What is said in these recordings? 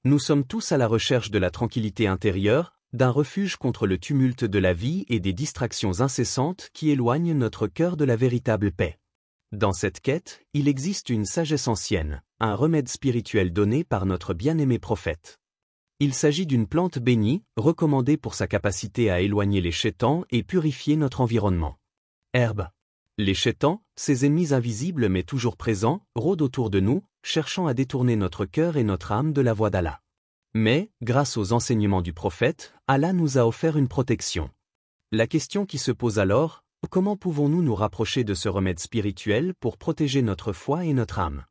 Nous sommes tous à la recherche de la tranquillité intérieure, d'un refuge contre le tumulte de la vie et des distractions incessantes qui éloignent notre cœur de la véritable paix. Dans cette quête, il existe une sagesse ancienne, un remède spirituel donné par notre bien-aimé prophète. Il s'agit d'une plante bénie, recommandée pour sa capacité à éloigner les shaitans et purifier notre environnement. Herbe. Les shaitans, ces ennemis invisibles mais toujours présents, rôdent autour de nous, cherchant à détourner notre cœur et notre âme de la voie d'Allah. Mais, grâce aux enseignements du prophète, Allah nous a offert une protection. La question qui se pose alors, comment pouvons-nous nous rapprocher de ce remède spirituel pour protéger notre foi et notre âme?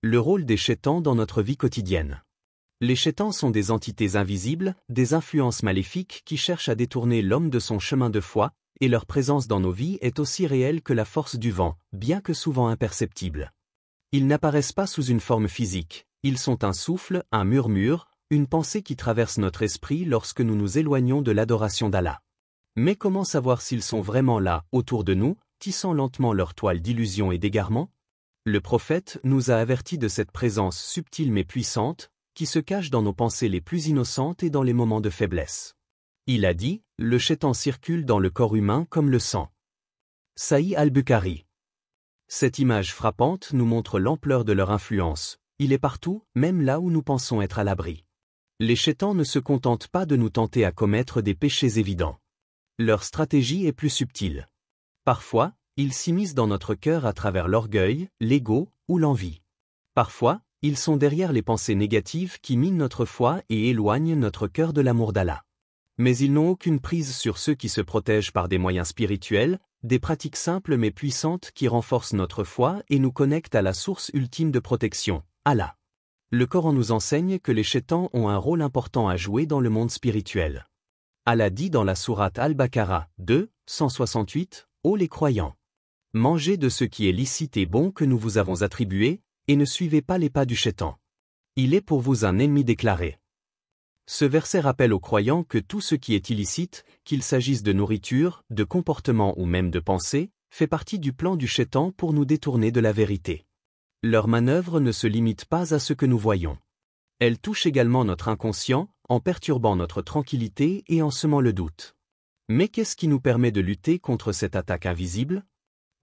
Le rôle des shaitans dans notre vie quotidienne. Les shaitans sont des entités invisibles, des influences maléfiques qui cherchent à détourner l'homme de son chemin de foi, et leur présence dans nos vies est aussi réelle que la force du vent, bien que souvent imperceptible. Ils n'apparaissent pas sous une forme physique, ils sont un souffle, un murmure, une pensée qui traverse notre esprit lorsque nous nous éloignons de l'adoration d'Allah. Mais comment savoir s'ils sont vraiment là, autour de nous, tissant lentement leur toile d'illusions et d'égarements? Le prophète nous a avertis de cette présence subtile mais puissante, qui se cache dans nos pensées les plus innocentes et dans les moments de faiblesse. Il a dit, le shaitan circule dans le corps humain comme le sang. Sahih al-Bukhari. Cette image frappante nous montre l'ampleur de leur influence. Il est partout, même là où nous pensons être à l'abri. Les shaitans ne se contentent pas de nous tenter à commettre des péchés évidents. Leur stratégie est plus subtile. Parfois, ils s'immiscent dans notre cœur à travers l'orgueil, l'ego ou l'envie. Parfois, ils sont derrière les pensées négatives qui minent notre foi et éloignent notre cœur de l'amour d'Allah. Mais ils n'ont aucune prise sur ceux qui se protègent par des moyens spirituels, des pratiques simples mais puissantes qui renforcent notre foi et nous connectent à la source ultime de protection, Allah. Le Coran nous enseigne que les shaitans ont un rôle important à jouer dans le monde spirituel. Allah dit dans la sourate Al-Baqarah 2, 168, « Ô les croyants! Mangez de ce qui est licite et bon que nous vous avons attribué, et ne suivez pas les pas du shaitan. Il est pour vous un ennemi déclaré. » Ce verset rappelle aux croyants que tout ce qui est illicite, qu'il s'agisse de nourriture, de comportement ou même de pensée, fait partie du plan du shaitan pour nous détourner de la vérité. Leur manœuvre ne se limite pas à ce que nous voyons. Elle touche également notre inconscient, en perturbant notre tranquillité et en semant le doute. Mais qu'est-ce qui nous permet de lutter contre cette attaque invisible?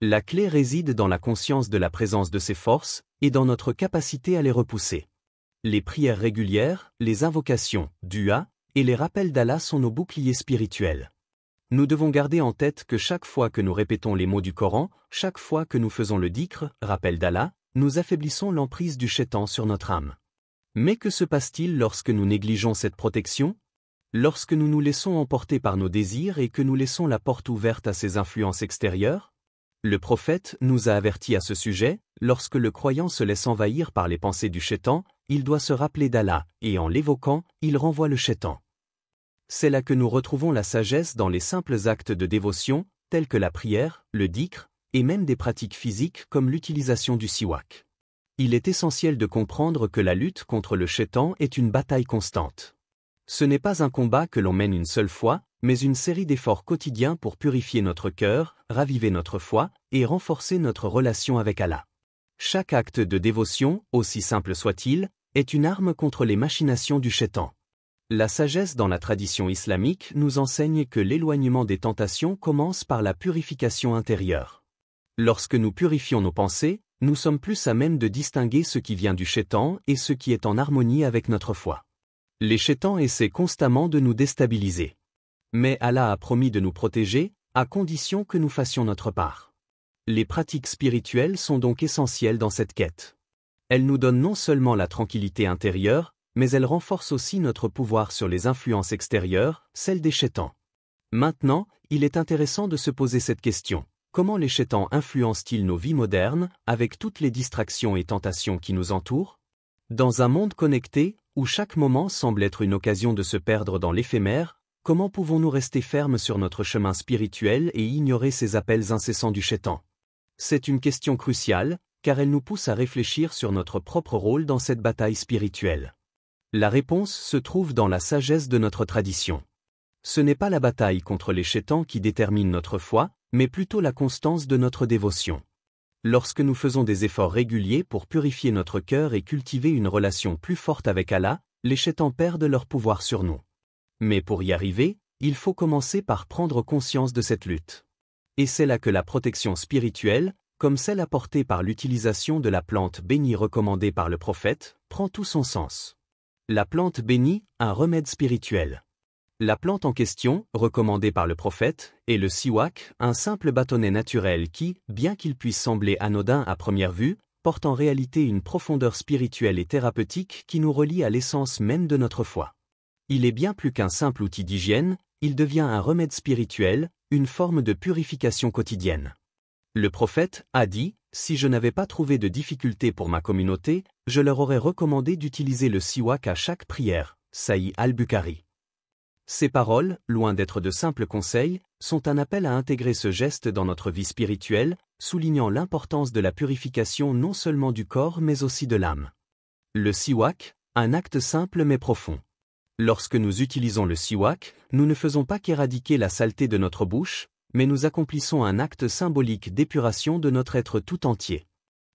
La clé réside dans la conscience de la présence de ces forces, et dans notre capacité à les repousser. Les prières régulières, les invocations, dua, et les rappels d'Allah sont nos boucliers spirituels. Nous devons garder en tête que chaque fois que nous répétons les mots du Coran, chaque fois que nous faisons le dhikr, rappel d'Allah, nous affaiblissons l'emprise du shaitan sur notre âme. Mais que se passe-t-il lorsque nous négligeons cette protection? Lorsque nous nous laissons emporter par nos désirs et que nous laissons la porte ouverte à ces influences extérieures? Le prophète nous a avertis à ce sujet, lorsque le croyant se laisse envahir par les pensées du shaitan, il doit se rappeler d'Allah, et en l'évoquant, il renvoie le shaitan. C'est là que nous retrouvons la sagesse dans les simples actes de dévotion, tels que la prière, le dhikr, et même des pratiques physiques comme l'utilisation du siwak. Il est essentiel de comprendre que la lutte contre le shaitan est une bataille constante. Ce n'est pas un combat que l'on mène une seule fois, mais une série d'efforts quotidiens pour purifier notre cœur, raviver notre foi, et renforcer notre relation avec Allah. Chaque acte de dévotion, aussi simple soit-il, est une arme contre les machinations du shaitan. La sagesse dans la tradition islamique nous enseigne que l'éloignement des tentations commence par la purification intérieure. Lorsque nous purifions nos pensées, nous sommes plus à même de distinguer ce qui vient du shaitan et ce qui est en harmonie avec notre foi. Les shaitans essaient constamment de nous déstabiliser. Mais Allah a promis de nous protéger, à condition que nous fassions notre part. Les pratiques spirituelles sont donc essentielles dans cette quête. Elles nous donnent non seulement la tranquillité intérieure, mais elles renforcent aussi notre pouvoir sur les influences extérieures, celles des shaitans. Maintenant, il est intéressant de se poser cette question. Comment les shaitans influencent-ils nos vies modernes, avec toutes les distractions et tentations qui nous entourent? Dans un monde connecté, où chaque moment semble être une occasion de se perdre dans l'éphémère, comment pouvons-nous rester fermes sur notre chemin spirituel et ignorer ces appels incessants du shaitan? C'est une question cruciale, car elle nous pousse à réfléchir sur notre propre rôle dans cette bataille spirituelle. La réponse se trouve dans la sagesse de notre tradition. Ce n'est pas la bataille contre les shaitans qui détermine notre foi, mais plutôt la constance de notre dévotion. Lorsque nous faisons des efforts réguliers pour purifier notre cœur et cultiver une relation plus forte avec Allah, les chétans perdent leur pouvoir sur nous. Mais pour y arriver, il faut commencer par prendre conscience de cette lutte. Et c'est là que la protection spirituelle, comme celle apportée par l'utilisation de la plante bénie recommandée par le prophète, prend tout son sens. La plante bénie, un remède spirituel. La plante en question, recommandée par le prophète, est le siwak, un simple bâtonnet naturel qui, bien qu'il puisse sembler anodin à première vue, porte en réalité une profondeur spirituelle et thérapeutique qui nous relie à l'essence même de notre foi. Il est bien plus qu'un simple outil d'hygiène, il devient un remède spirituel, une forme de purification quotidienne. Le prophète a dit, « Si je n'avais pas trouvé de difficulté pour ma communauté, je leur aurais recommandé d'utiliser le siwak à chaque prière. » Sahih al-Bukhari. Ces paroles, loin d'être de simples conseils, sont un appel à intégrer ce geste dans notre vie spirituelle, soulignant l'importance de la purification non seulement du corps mais aussi de l'âme. Le siwak, un acte simple mais profond. Lorsque nous utilisons le siwak, nous ne faisons pas qu'éradiquer la saleté de notre bouche, mais nous accomplissons un acte symbolique d'épuration de notre être tout entier.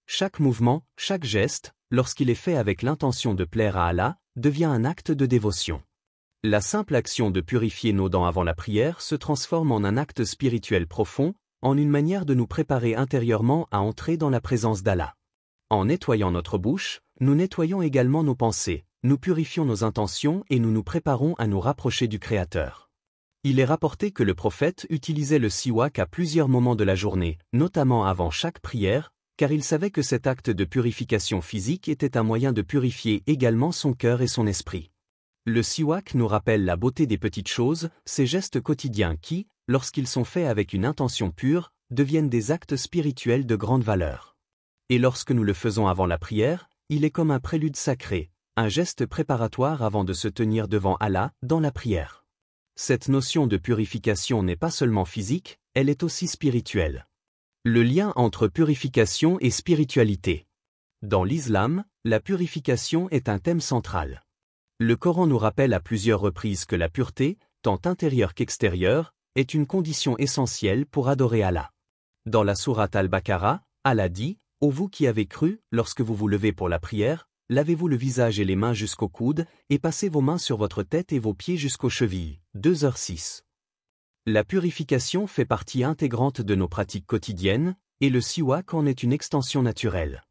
Chaque mouvement, chaque geste, lorsqu'il est fait avec l'intention de plaire à Allah, devient un acte de dévotion. La simple action de purifier nos dents avant la prière se transforme en un acte spirituel profond, en une manière de nous préparer intérieurement à entrer dans la présence d'Allah. En nettoyant notre bouche, nous nettoyons également nos pensées, nous purifions nos intentions et nous nous préparons à nous rapprocher du Créateur. Il est rapporté que le prophète utilisait le siwak à plusieurs moments de la journée, notamment avant chaque prière, car il savait que cet acte de purification physique était un moyen de purifier également son cœur et son esprit. Le siwak nous rappelle la beauté des petites choses, ces gestes quotidiens qui, lorsqu'ils sont faits avec une intention pure, deviennent des actes spirituels de grande valeur. Et lorsque nous le faisons avant la prière, il est comme un prélude sacré, un geste préparatoire avant de se tenir devant Allah dans la prière. Cette notion de purification n'est pas seulement physique, elle est aussi spirituelle. Le lien entre purification et spiritualité. Dans l'islam, la purification est un thème central. Le Coran nous rappelle à plusieurs reprises que la pureté, tant intérieure qu'extérieure, est une condition essentielle pour adorer Allah. Dans la sourate Al-Baqarah, Allah dit « Ô vous qui avez cru, lorsque vous vous levez pour la prière, lavez-vous le visage et les mains jusqu'au coude, et passez vos mains sur votre tête et vos pieds jusqu'aux chevilles. » 2h06. La purification fait partie intégrante de nos pratiques quotidiennes, et le siwak en est une extension naturelle.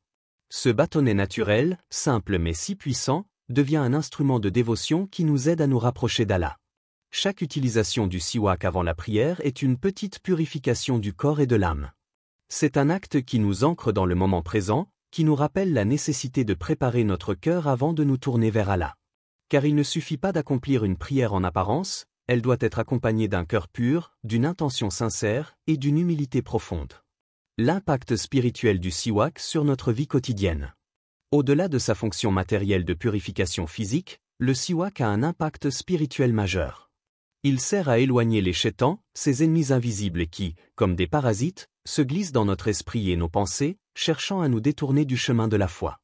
Ce bâtonnet naturel, simple mais si puissant, devient un instrument de dévotion qui nous aide à nous rapprocher d'Allah. Chaque utilisation du siwak avant la prière est une petite purification du corps et de l'âme. C'est un acte qui nous ancre dans le moment présent, qui nous rappelle la nécessité de préparer notre cœur avant de nous tourner vers Allah. Car il ne suffit pas d'accomplir une prière en apparence, elle doit être accompagnée d'un cœur pur, d'une intention sincère et d'une humilité profonde. L'impact spirituel du siwak sur notre vie quotidienne. Au-delà de sa fonction matérielle de purification physique, le siwak a un impact spirituel majeur. Il sert à éloigner les chétans, ces ennemis invisibles qui, comme des parasites, se glissent dans notre esprit et nos pensées, cherchant à nous détourner du chemin de la foi.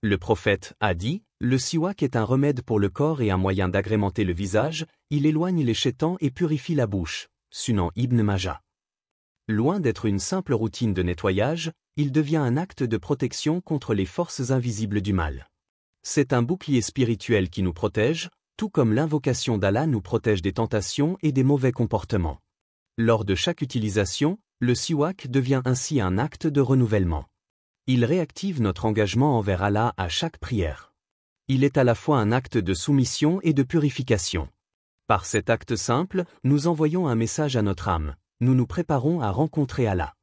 Le prophète a dit, « Le siwak est un remède pour le corps et un moyen d'agrémenter le visage, il éloigne les chétans et purifie la bouche. » Sunan Ibn Majah. Loin d'être une simple routine de nettoyage, il devient un acte de protection contre les forces invisibles du mal. C'est un bouclier spirituel qui nous protège, tout comme l'invocation d'Allah nous protège des tentations et des mauvais comportements. Lors de chaque utilisation, le siwak devient ainsi un acte de renouvellement. Il réactive notre engagement envers Allah à chaque prière. Il est à la fois un acte de soumission et de purification. Par cet acte simple, nous envoyons un message à notre âme. Nous nous préparons à rencontrer Allah.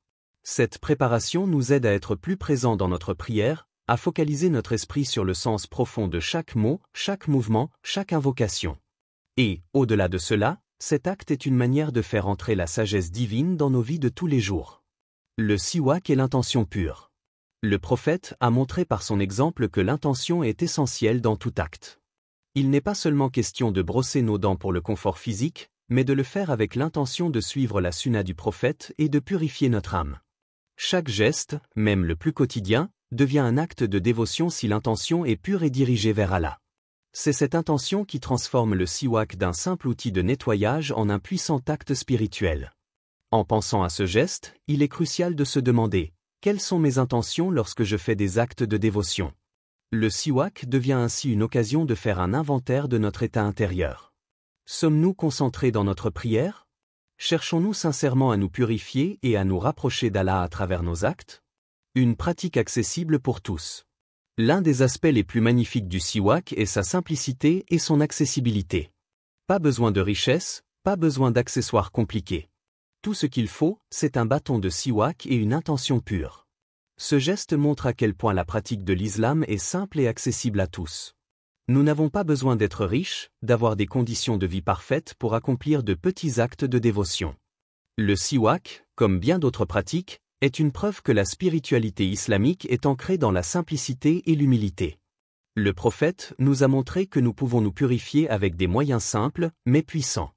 Cette préparation nous aide à être plus présents dans notre prière, à focaliser notre esprit sur le sens profond de chaque mot, chaque mouvement, chaque invocation. Et, au-delà de cela, cet acte est une manière de faire entrer la sagesse divine dans nos vies de tous les jours. Le siwak est l'intention pure. Le prophète a montré par son exemple que l'intention est essentielle dans tout acte. Il n'est pas seulement question de brosser nos dents pour le confort physique, mais de le faire avec l'intention de suivre la sunna du prophète et de purifier notre âme. Chaque geste, même le plus quotidien, devient un acte de dévotion si l'intention est pure et dirigée vers Allah. C'est cette intention qui transforme le siwak d'un simple outil de nettoyage en un puissant acte spirituel. En pensant à ce geste, il est crucial de se demander « Quelles sont mes intentions lorsque je fais des actes de dévotion ?» Le siwak devient ainsi une occasion de faire un inventaire de notre état intérieur. Sommes-nous concentrés dans notre prière? Cherchons-nous sincèrement à nous purifier et à nous rapprocher d'Allah à travers nos actes? Une pratique accessible pour tous. L'un des aspects les plus magnifiques du siwak est sa simplicité et son accessibilité. Pas besoin de richesse, pas besoin d'accessoires compliqués. Tout ce qu'il faut, c'est un bâton de siwak et une intention pure. Ce geste montre à quel point la pratique de l'islam est simple et accessible à tous. Nous n'avons pas besoin d'être riches, d'avoir des conditions de vie parfaites pour accomplir de petits actes de dévotion. Le siwak, comme bien d'autres pratiques, est une preuve que la spiritualité islamique est ancrée dans la simplicité et l'humilité. Le prophète nous a montré que nous pouvons nous purifier avec des moyens simples, mais puissants.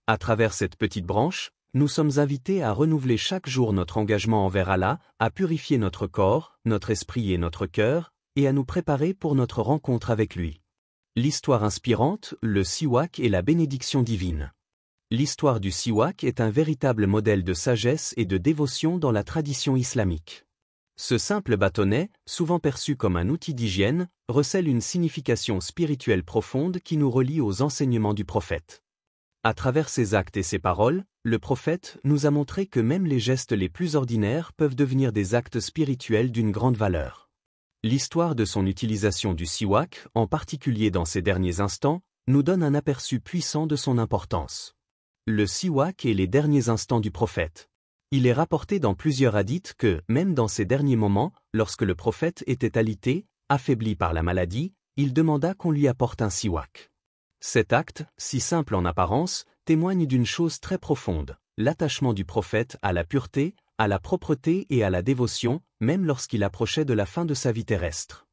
À travers cette petite branche, nous sommes invités à renouveler chaque jour notre engagement envers Allah, à purifier notre corps, notre esprit et notre cœur, et à nous préparer pour notre rencontre avec lui. L'histoire inspirante, le siwak et la bénédiction divine. L'histoire du siwak est un véritable modèle de sagesse et de dévotion dans la tradition islamique. Ce simple bâtonnet, souvent perçu comme un outil d'hygiène, recèle une signification spirituelle profonde qui nous relie aux enseignements du prophète. À travers ses actes et ses paroles, le prophète nous a montré que même les gestes les plus ordinaires peuvent devenir des actes spirituels d'une grande valeur. L'histoire de son utilisation du siwak, en particulier dans ces derniers instants, nous donne un aperçu puissant de son importance. Le siwak et les derniers instants du prophète. Il est rapporté dans plusieurs hadiths que, même dans ces derniers moments, lorsque le prophète était alité, affaibli par la maladie, il demanda qu'on lui apporte un siwak. Cet acte, si simple en apparence, témoigne d'une chose très profonde, l'attachement du prophète à la pureté, à la propreté et à la dévotion, même lorsqu'il approchait de la fin de sa vie terrestre.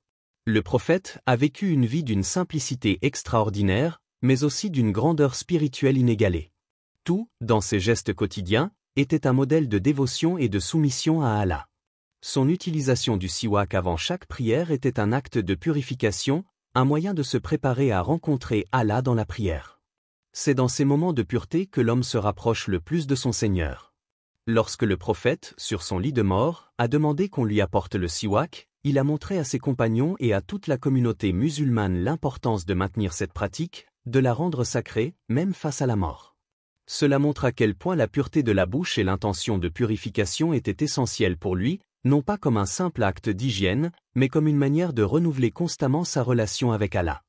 Le prophète a vécu une vie d'une simplicité extraordinaire, mais aussi d'une grandeur spirituelle inégalée. Tout, dans ses gestes quotidiens, était un modèle de dévotion et de soumission à Allah. Son utilisation du siwak avant chaque prière était un acte de purification, un moyen de se préparer à rencontrer Allah dans la prière. C'est dans ces moments de pureté que l'homme se rapproche le plus de son Seigneur. Lorsque le prophète, sur son lit de mort, a demandé qu'on lui apporte le siwak, il a montré à ses compagnons et à toute la communauté musulmane l'importance de maintenir cette pratique, de la rendre sacrée, même face à la mort. Cela montre à quel point la pureté de la bouche et l'intention de purification étaient essentielles pour lui, non pas comme un simple acte d'hygiène, mais comme une manière de renouveler constamment sa relation avec Allah.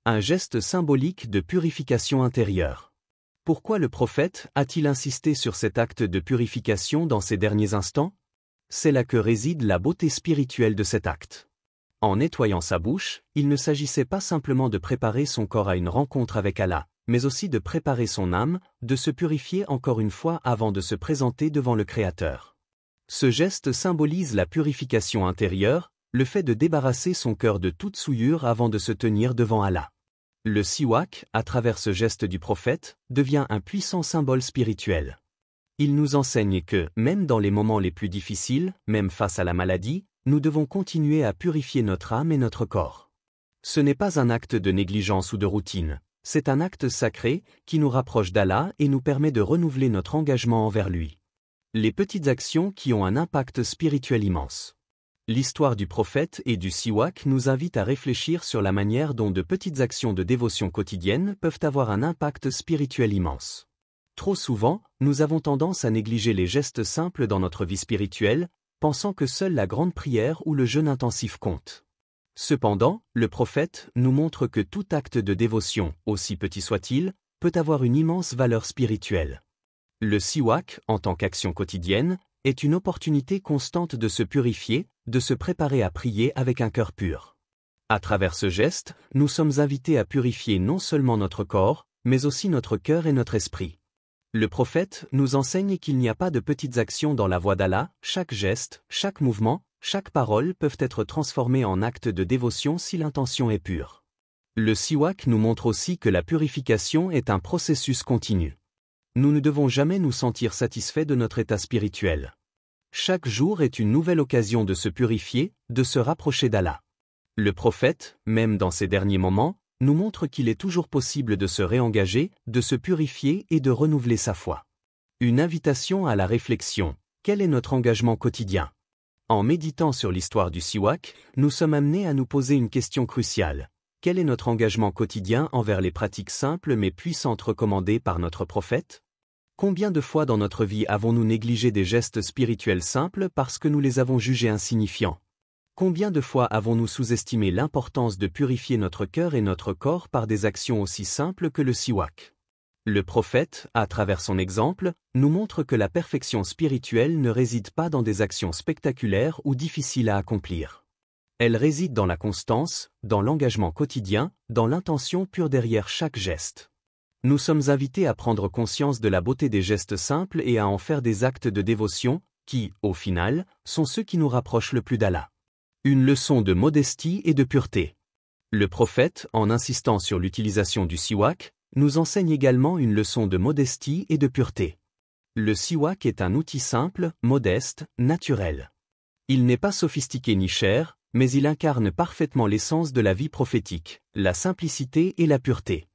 Un geste symbolique de purification intérieure. Pourquoi le prophète a-t-il insisté sur cet acte de purification dans ces derniers instants? C'est là que réside la beauté spirituelle de cet acte. En nettoyant sa bouche, il ne s'agissait pas simplement de préparer son corps à une rencontre avec Allah, mais aussi de préparer son âme, de se purifier encore une fois avant de se présenter devant le Créateur. Ce geste symbolise la purification intérieure, le fait de débarrasser son cœur de toute souillure avant de se tenir devant Allah. Le siwak, à travers ce geste du prophète, devient un puissant symbole spirituel. Il nous enseigne que, même dans les moments les plus difficiles, même face à la maladie, nous devons continuer à purifier notre âme et notre corps. Ce n'est pas un acte de négligence ou de routine. C'est un acte sacré qui nous rapproche d'Allah et nous permet de renouveler notre engagement envers lui. Les petites actions qui ont un impact spirituel immense. L'histoire du prophète et du siwak nous invite à réfléchir sur la manière dont de petites actions de dévotion quotidienne peuvent avoir un impact spirituel immense. Trop souvent, nous avons tendance à négliger les gestes simples dans notre vie spirituelle, pensant que seule la grande prière ou le jeûne intensif compte. Cependant, le prophète nous montre que tout acte de dévotion, aussi petit soit-il, peut avoir une immense valeur spirituelle. Le siwak, en tant qu'action quotidienne, est une opportunité constante de se purifier, de se préparer à prier avec un cœur pur. À travers ce geste, nous sommes invités à purifier non seulement notre corps, mais aussi notre cœur et notre esprit. Le prophète nous enseigne qu'il n'y a pas de petites actions dans la voie d'Allah, chaque geste, chaque mouvement, chaque parole peuvent être transformées en actes de dévotion si l'intention est pure. Le siwak nous montre aussi que la purification est un processus continu. Nous ne devons jamais nous sentir satisfaits de notre état spirituel. Chaque jour est une nouvelle occasion de se purifier, de se rapprocher d'Allah. Le prophète, même dans ces derniers moments, nous montre qu'il est toujours possible de se réengager, de se purifier et de renouveler sa foi. Une invitation à la réflexion. Quel est notre engagement quotidien? En méditant sur l'histoire du siwak, nous sommes amenés à nous poser une question cruciale. Quel est notre engagement quotidien envers les pratiques simples mais puissantes recommandées par notre prophète? Combien de fois dans notre vie avons-nous négligé des gestes spirituels simples parce que nous les avons jugés insignifiants? Combien de fois avons-nous sous-estimé l'importance de purifier notre cœur et notre corps par des actions aussi simples que le siwak? Le prophète, à travers son exemple, nous montre que la perfection spirituelle ne réside pas dans des actions spectaculaires ou difficiles à accomplir. Elle réside dans la constance, dans l'engagement quotidien, dans l'intention pure derrière chaque geste. Nous sommes invités à prendre conscience de la beauté des gestes simples et à en faire des actes de dévotion, qui, au final, sont ceux qui nous rapprochent le plus d'Allah. Une leçon de modestie et de pureté. Le prophète, en insistant sur l'utilisation du siwak, nous enseigne également une leçon de modestie et de pureté. Le siwak est un outil simple, modeste, naturel. Il n'est pas sophistiqué ni cher, mais il incarne parfaitement l'essence de la vie prophétique, la simplicité et la pureté.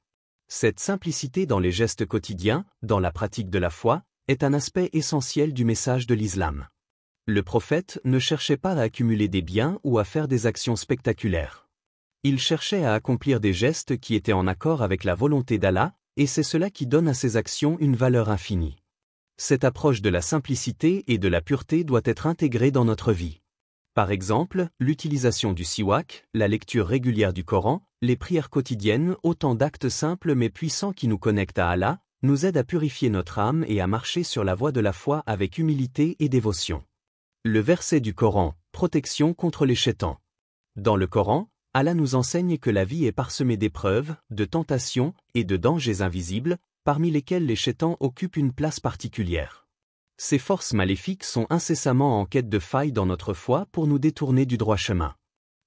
Cette simplicité dans les gestes quotidiens, dans la pratique de la foi, est un aspect essentiel du message de l'islam. Le prophète ne cherchait pas à accumuler des biens ou à faire des actions spectaculaires. Il cherchait à accomplir des gestes qui étaient en accord avec la volonté d'Allah, et c'est cela qui donne à ses actions une valeur infinie. Cette approche de la simplicité et de la pureté doit être intégrée dans notre vie. Par exemple, l'utilisation du siwak, la lecture régulière du Coran, les prières quotidiennes, autant d'actes simples mais puissants qui nous connectent à Allah, nous aident à purifier notre âme et à marcher sur la voie de la foi avec humilité et dévotion. Le verset du Coran, protection contre les shaitans. Dans le Coran, Allah nous enseigne que la vie est parsemée d'épreuves, de tentations et de dangers invisibles, parmi lesquels les shaitans occupent une place particulière. Ces forces maléfiques sont incessamment en quête de failles dans notre foi pour nous détourner du droit chemin.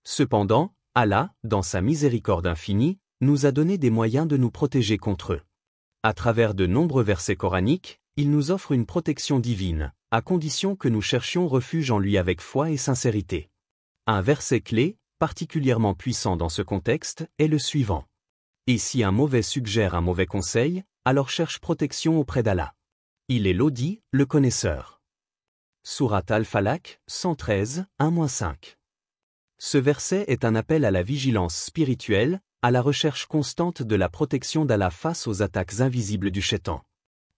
Cependant, Allah, dans sa miséricorde infinie, nous a donné des moyens de nous protéger contre eux. À travers de nombreux versets coraniques, il nous offre une protection divine, à condition que nous cherchions refuge en lui avec foi et sincérité. Un verset clé, particulièrement puissant dans ce contexte, est le suivant. Et si un mauvais suggère un mauvais conseil, alors cherche protection auprès d'Allah. Il est l'audit, le connaisseur. Sourate Al-Falaq, 113, 1-5. Ce verset est un appel à la vigilance spirituelle, à la recherche constante de la protection d'Allah face aux attaques invisibles du shaitan.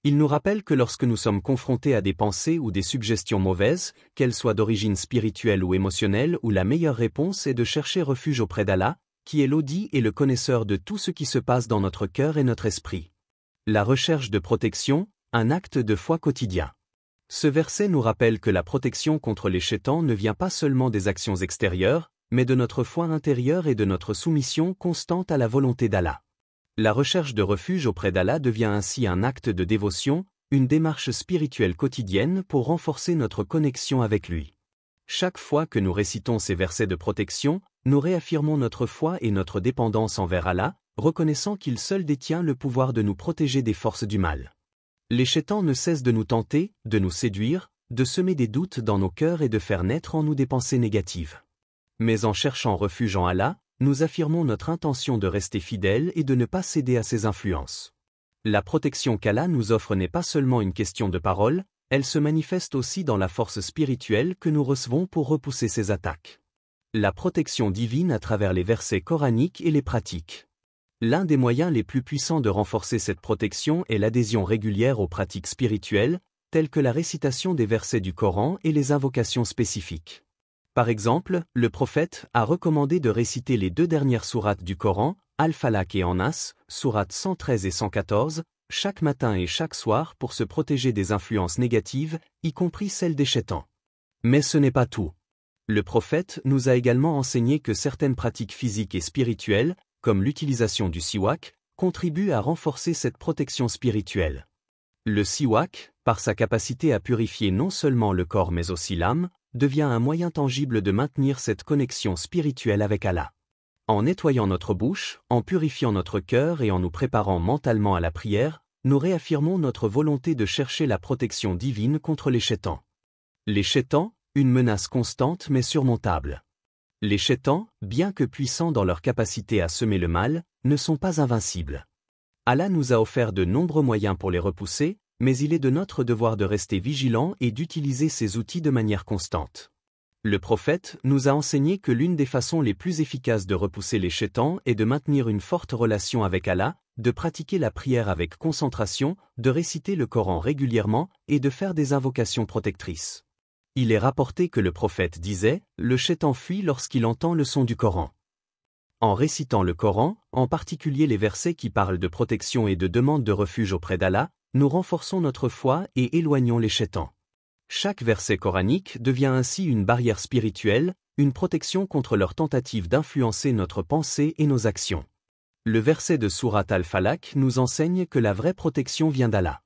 Il nous rappelle que lorsque nous sommes confrontés à des pensées ou des suggestions mauvaises, qu'elles soient d'origine spirituelle ou émotionnelle, où la meilleure réponse est de chercher refuge auprès d'Allah, qui est l'audit et le connaisseur de tout ce qui se passe dans notre cœur et notre esprit. La recherche de protection, un acte de foi quotidien. Ce verset nous rappelle que la protection contre les shaitans ne vient pas seulement des actions extérieures, mais de notre foi intérieure et de notre soumission constante à la volonté d'Allah. La recherche de refuge auprès d'Allah devient ainsi un acte de dévotion, une démarche spirituelle quotidienne pour renforcer notre connexion avec lui. Chaque fois que nous récitons ces versets de protection, nous réaffirmons notre foi et notre dépendance envers Allah, reconnaissant qu'il seul détient le pouvoir de nous protéger des forces du mal. Les shaitans ne cessent de nous tenter, de nous séduire, de semer des doutes dans nos cœurs et de faire naître en nous des pensées négatives. Mais en cherchant refuge en Allah, nous affirmons notre intention de rester fidèles et de ne pas céder à ces influences. La protection qu'Allah nous offre n'est pas seulement une question de parole, elle se manifeste aussi dans la force spirituelle que nous recevons pour repousser ces attaques. La protection divine à travers les versets coraniques et les pratiques. L'un des moyens les plus puissants de renforcer cette protection est l'adhésion régulière aux pratiques spirituelles, telles que la récitation des versets du Coran et les invocations spécifiques. Par exemple, le prophète a recommandé de réciter les 2 dernières sourates du Coran, Al-Falaq et An-Nas, sourates 113 et 114, chaque matin et chaque soir pour se protéger des influences négatives, y compris celles des shaitans. Mais ce n'est pas tout. Le prophète nous a également enseigné que certaines pratiques physiques et spirituelles, comme l'utilisation du siwak, contribuent à renforcer cette protection spirituelle. Le siwak, par sa capacité à purifier non seulement le corps mais aussi l'âme, devient un moyen tangible de maintenir cette connexion spirituelle avec Allah. En nettoyant notre bouche, en purifiant notre cœur et en nous préparant mentalement à la prière, nous réaffirmons notre volonté de chercher la protection divine contre les shaitans. Les shaitans, une menace constante mais surmontable. Les shaitans, bien que puissants dans leur capacité à semer le mal, ne sont pas invincibles. Allah nous a offert de nombreux moyens pour les repousser, mais il est de notre devoir de rester vigilants et d'utiliser ces outils de manière constante. Le prophète nous a enseigné que l'une des façons les plus efficaces de repousser les shaitans est de maintenir une forte relation avec Allah, de pratiquer la prière avec concentration, de réciter le Coran régulièrement et de faire des invocations protectrices. Il est rapporté que le prophète disait « Le shaitan fuit lorsqu'il entend le son du Coran ». En récitant le Coran, en particulier les versets qui parlent de protection et de demande de refuge auprès d'Allah, nous renforçons notre foi et éloignons les shaitans. Chaque verset coranique devient ainsi une barrière spirituelle, une protection contre leur tentative d'influencer notre pensée et nos actions. Le verset de Sourate Al-Falaq nous enseigne que la vraie protection vient d'Allah.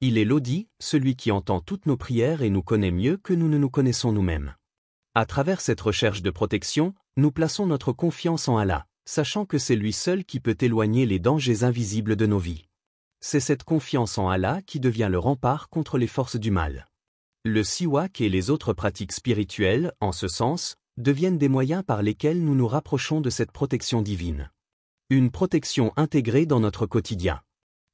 Il est l'audi, celui qui entend toutes nos prières et nous connaît mieux que nous ne nous connaissons nous-mêmes. À travers cette recherche de protection, nous plaçons notre confiance en Allah, sachant que c'est lui seul qui peut éloigner les dangers invisibles de nos vies. C'est cette confiance en Allah qui devient le rempart contre les forces du mal. Le siwak et les autres pratiques spirituelles, en ce sens, deviennent des moyens par lesquels nous nous rapprochons de cette protection divine. Une protection intégrée dans notre quotidien.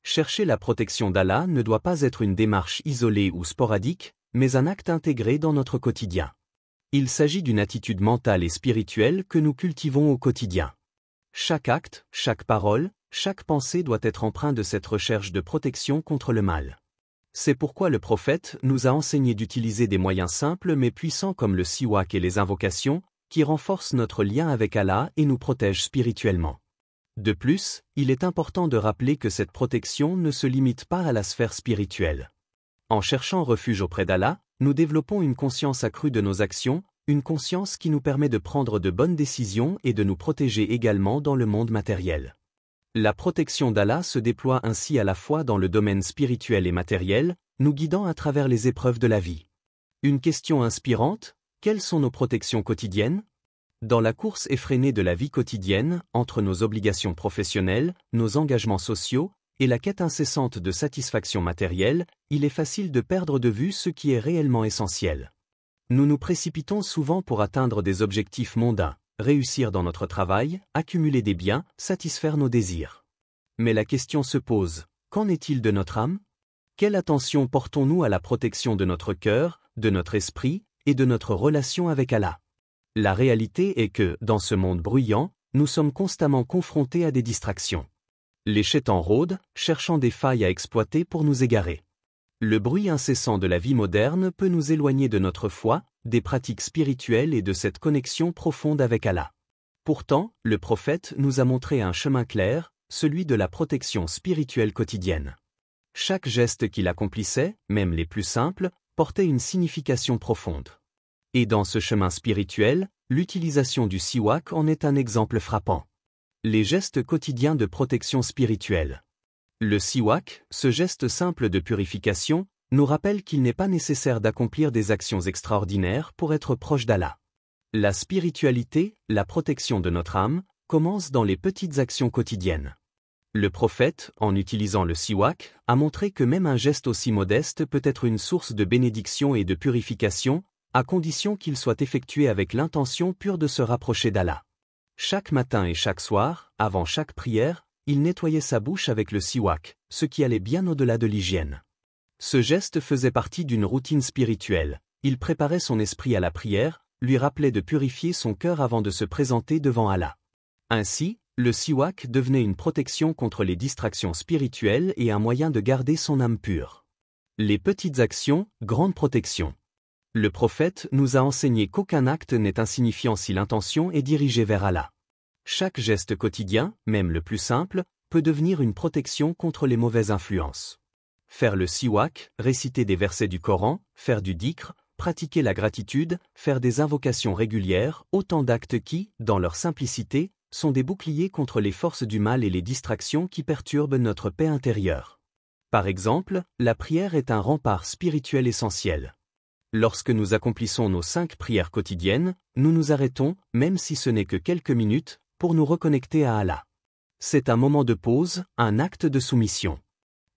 Chercher la protection d'Allah ne doit pas être une démarche isolée ou sporadique, mais un acte intégré dans notre quotidien. Il s'agit d'une attitude mentale et spirituelle que nous cultivons au quotidien. Chaque acte, chaque parole, chaque pensée doit être empreint de cette recherche de protection contre le mal. C'est pourquoi le prophète nous a enseigné d'utiliser des moyens simples mais puissants comme le siwak et les invocations, qui renforcent notre lien avec Allah et nous protègent spirituellement. De plus, il est important de rappeler que cette protection ne se limite pas à la sphère spirituelle. En cherchant refuge auprès d'Allah, nous développons une conscience accrue de nos actions, une conscience qui nous permet de prendre de bonnes décisions et de nous protéger également dans le monde matériel. La protection d'Allah se déploie ainsi à la fois dans le domaine spirituel et matériel, nous guidant à travers les épreuves de la vie. Une question inspirante, quelles sont nos protections quotidiennes ? Dans la course effrénée de la vie quotidienne, entre nos obligations professionnelles, nos engagements sociaux, et la quête incessante de satisfaction matérielle, il est facile de perdre de vue ce qui est réellement essentiel. Nous nous précipitons souvent pour atteindre des objectifs mondains. Réussir dans notre travail, accumuler des biens, satisfaire nos désirs. Mais la question se pose, qu'en est-il de notre âme ? Quelle attention portons-nous à la protection de notre cœur, de notre esprit, et de notre relation avec Allah ? La réalité est que, dans ce monde bruyant, nous sommes constamment confrontés à des distractions. Les shaitans rôdent, cherchant des failles à exploiter pour nous égarer. Le bruit incessant de la vie moderne peut nous éloigner de notre foi, des pratiques spirituelles et de cette connexion profonde avec Allah. Pourtant, le prophète nous a montré un chemin clair, celui de la protection spirituelle quotidienne. Chaque geste qu'il accomplissait, même les plus simples, portait une signification profonde. Et dans ce chemin spirituel, l'utilisation du siwak en est un exemple frappant. Les gestes quotidiens de protection spirituelle. Le siwak, ce geste simple de purification, nous rappelle qu'il n'est pas nécessaire d'accomplir des actions extraordinaires pour être proche d'Allah. La spiritualité, la protection de notre âme, commence dans les petites actions quotidiennes. Le prophète, en utilisant le siwak, a montré que même un geste aussi modeste peut être une source de bénédiction et de purification, à condition qu'il soit effectué avec l'intention pure de se rapprocher d'Allah. Chaque matin et chaque soir, avant chaque prière, il nettoyait sa bouche avec le siwak, ce qui allait bien au-delà de l'hygiène. Ce geste faisait partie d'une routine spirituelle. Il préparait son esprit à la prière, lui rappelait de purifier son cœur avant de se présenter devant Allah. Ainsi, le siwak devenait une protection contre les distractions spirituelles et un moyen de garder son âme pure. Les petites actions, grande protection. Le prophète nous a enseigné qu'aucun acte n'est insignifiant si l'intention est dirigée vers Allah. Chaque geste quotidien, même le plus simple, peut devenir une protection contre les mauvaises influences. Faire le siwak, réciter des versets du Coran, faire du dhikr, pratiquer la gratitude, faire des invocations régulières, autant d'actes qui, dans leur simplicité, sont des boucliers contre les forces du mal et les distractions qui perturbent notre paix intérieure. Par exemple, la prière est un rempart spirituel essentiel. Lorsque nous accomplissons nos 5 prières quotidiennes, nous nous arrêtons, même si ce n'est que quelques minutes, pour nous reconnecter à Allah. C'est un moment de pause, un acte de soumission.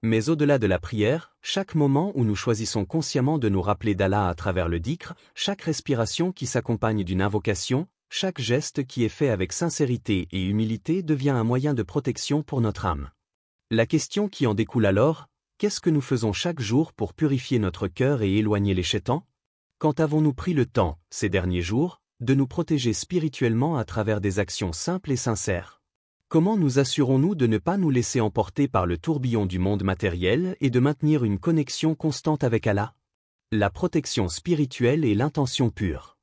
Mais au-delà de la prière, chaque moment où nous choisissons consciemment de nous rappeler d'Allah à travers le dhikr, chaque respiration qui s'accompagne d'une invocation, chaque geste qui est fait avec sincérité et humilité devient un moyen de protection pour notre âme. La question qui en découle alors, qu'est-ce que nous faisons chaque jour pour purifier notre cœur et éloigner les shaitans ? Quand avons-nous pris le temps, ces derniers jours, de nous protéger spirituellement à travers des actions simples et sincères? Comment nous assurons-nous de ne pas nous laisser emporter par le tourbillon du monde matériel et de maintenir une connexion constante avec Allah? La protection spirituelle et l'intention pure.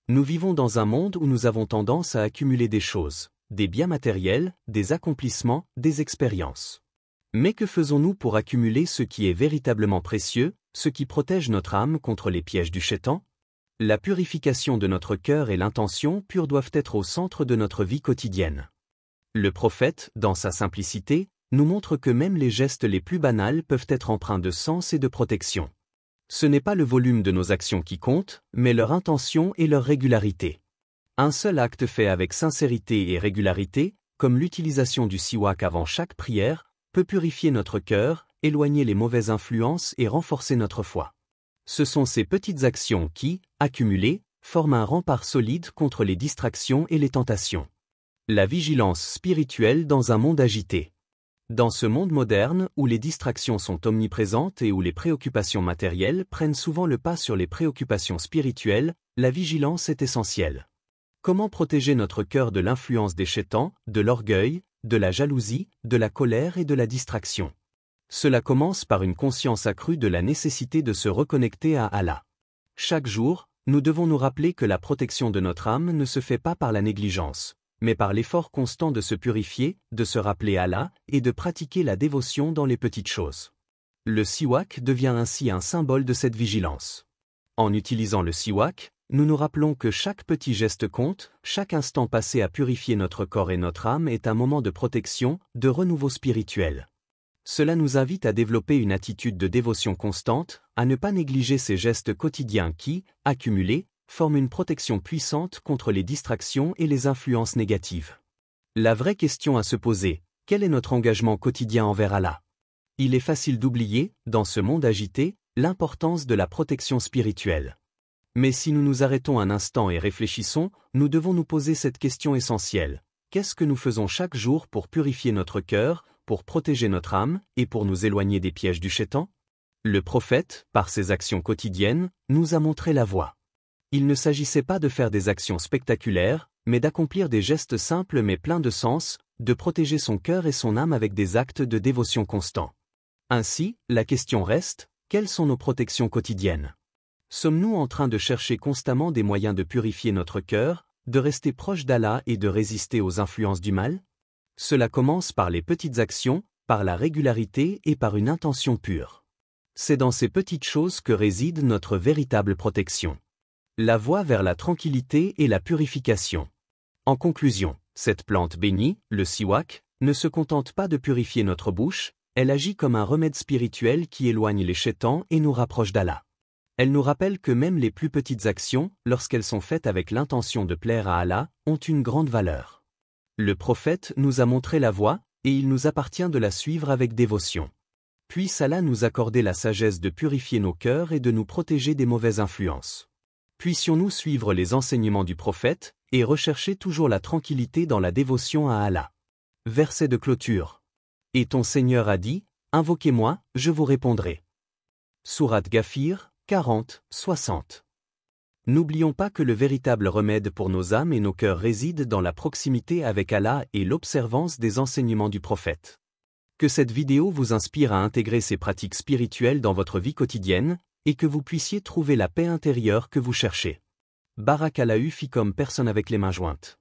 Nous vivons dans un monde où nous avons tendance à accumuler des choses, des biens matériels, des accomplissements, des expériences. Mais que faisons-nous pour accumuler ce qui est véritablement précieux, ce qui protège notre âme contre les pièges du Shaitan? La purification de notre cœur et l'intention pure doivent être au centre de notre vie quotidienne. Le prophète, dans sa simplicité, nous montre que même les gestes les plus banals peuvent être empreints de sens et de protection. Ce n'est pas le volume de nos actions qui compte, mais leur intention et leur régularité. Un seul acte fait avec sincérité et régularité, comme l'utilisation du siwak avant chaque prière, peut purifier notre cœur, éloigner les mauvaises influences et renforcer notre foi. Ce sont ces petites actions qui, accumulées, forment un rempart solide contre les distractions et les tentations. La vigilance spirituelle dans un monde agité. Dans ce monde moderne où les distractions sont omniprésentes et où les préoccupations matérielles prennent souvent le pas sur les préoccupations spirituelles, la vigilance est essentielle. Comment protéger notre cœur de l'influence des Shaitans, de l'orgueil, de la jalousie, de la colère et de la distraction? Cela commence par une conscience accrue de la nécessité de se reconnecter à Allah. Chaque jour, nous devons nous rappeler que la protection de notre âme ne se fait pas par la négligence, mais par l'effort constant de se purifier, de se rappeler Allah et de pratiquer la dévotion dans les petites choses. Le siwak devient ainsi un symbole de cette vigilance. En utilisant le siwak, nous nous rappelons que chaque petit geste compte, chaque instant passé à purifier notre corps et notre âme est un moment de protection, de renouveau spirituel. Cela nous invite à développer une attitude de dévotion constante, à ne pas négliger ces gestes quotidiens qui, accumulés, forment une protection puissante contre les distractions et les influences négatives. La vraie question à se poser, quel est notre engagement quotidien envers Allah? Il est facile d'oublier, dans ce monde agité, l'importance de la protection spirituelle. Mais si nous nous arrêtons un instant et réfléchissons, nous devons nous poser cette question essentielle. Qu'est-ce que nous faisons chaque jour pour purifier notre cœur, pour protéger notre âme, et pour nous éloigner des pièges du Shaitan? Le prophète, par ses actions quotidiennes, nous a montré la voie. Il ne s'agissait pas de faire des actions spectaculaires, mais d'accomplir des gestes simples mais pleins de sens, de protéger son cœur et son âme avec des actes de dévotion constants. Ainsi, la question reste, quelles sont nos protections quotidiennes? Sommes-nous en train de chercher constamment des moyens de purifier notre cœur, de rester proche d'Allah et de résister aux influences du mal? Cela commence par les petites actions, par la régularité et par une intention pure. C'est dans ces petites choses que réside notre véritable protection. La voie vers la tranquillité et la purification. En conclusion, cette plante bénie, le siwak, ne se contente pas de purifier notre bouche, elle agit comme un remède spirituel qui éloigne les Shaitans et nous rapproche d'Allah. Elle nous rappelle que même les plus petites actions, lorsqu'elles sont faites avec l'intention de plaire à Allah, ont une grande valeur. Le prophète nous a montré la voie, et il nous appartient de la suivre avec dévotion. Puisse Allah nous accorder la sagesse de purifier nos cœurs et de nous protéger des mauvaises influences. Puissions-nous suivre les enseignements du prophète, et rechercher toujours la tranquillité dans la dévotion à Allah. Verset de clôture. Et ton Seigneur a dit, invoquez-moi, je vous répondrai. Sourate Ghafir, 40-60. N'oublions pas que le véritable remède pour nos âmes et nos cœurs réside dans la proximité avec Allah et l'observance des enseignements du prophète. Que cette vidéo vous inspire à intégrer ces pratiques spirituelles dans votre vie quotidienne, et que vous puissiez trouver la paix intérieure que vous cherchez. Barakallahu fikum, personne avec les mains jointes.